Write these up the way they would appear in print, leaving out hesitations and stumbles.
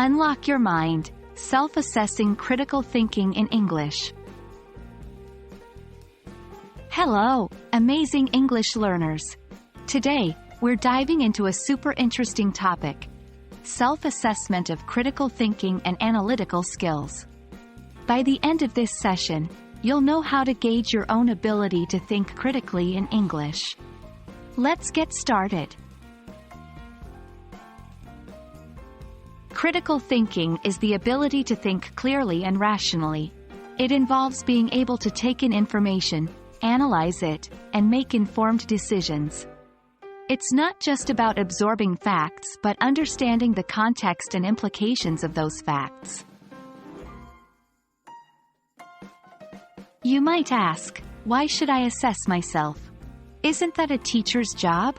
Unlock your mind. Self-assessing critical thinking in English. Hello, amazing English learners. Today, we're diving into a super interesting topic: self-assessment of critical thinking and analytical skills. By the end of this session, you'll know how to gauge your own ability to think critically in English. Let's get started. Critical thinking is the ability to think clearly and rationally. It involves being able to take in information, analyze it, and make informed decisions. It's not just about absorbing facts but understanding the context and implications of those facts. You might ask, why should I assess myself? Isn't that a teacher's job?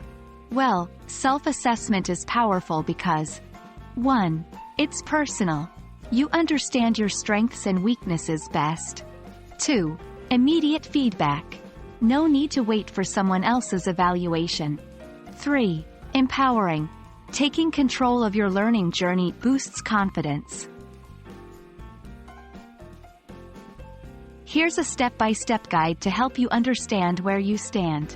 Well, self-assessment is powerful because 1. It's personal. You understand your strengths and weaknesses best. 2. Immediate feedback. No need to wait for someone else's evaluation. 3. Empowering. Taking control of your learning journey boosts confidence. Here's a step-by-step guide to help you understand where you stand.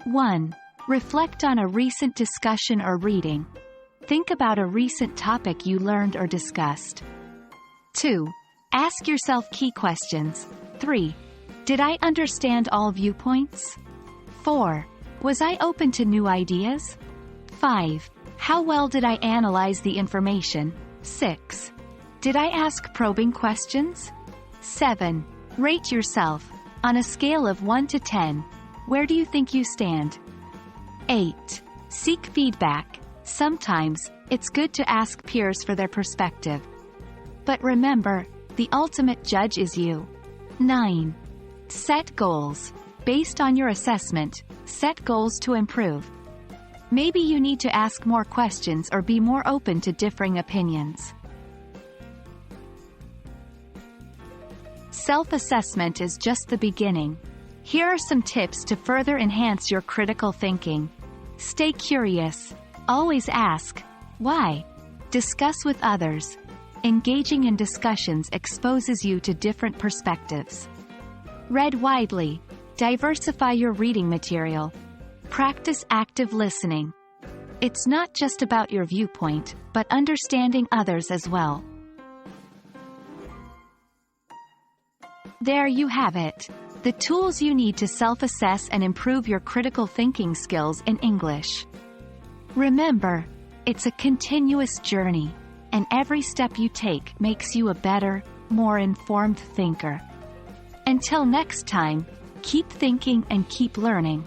1. Reflect on a recent discussion or reading. Think about a recent topic you learned or discussed. 2. Ask yourself key questions. 3. Did I understand all viewpoints? 4. Was I open to new ideas? 5. How well did I analyze the information? 6. Did I ask probing questions? 7. Rate yourself. On a scale of 1 to 10, where do you think you stand? 8. Seek feedback. Sometimes, it's good to ask peers for their perspective. But remember, the ultimate judge is you. 9. Set goals. Based on your assessment, set goals to improve. Maybe you need to ask more questions or be more open to differing opinions. Self-assessment is just the beginning. Here are some tips to further enhance your critical thinking. Stay curious. Always ask, why? Discuss with others. Engaging in discussions exposes you to different perspectives. Read widely. Diversify your reading material. Practice active listening. It's not just about your viewpoint, but understanding others as well. There you have it. The tools you need to self-assess and improve your critical thinking skills in English. Remember, it's a continuous journey, and every step you take makes you a better, more informed thinker. Until next time, keep thinking and keep learning.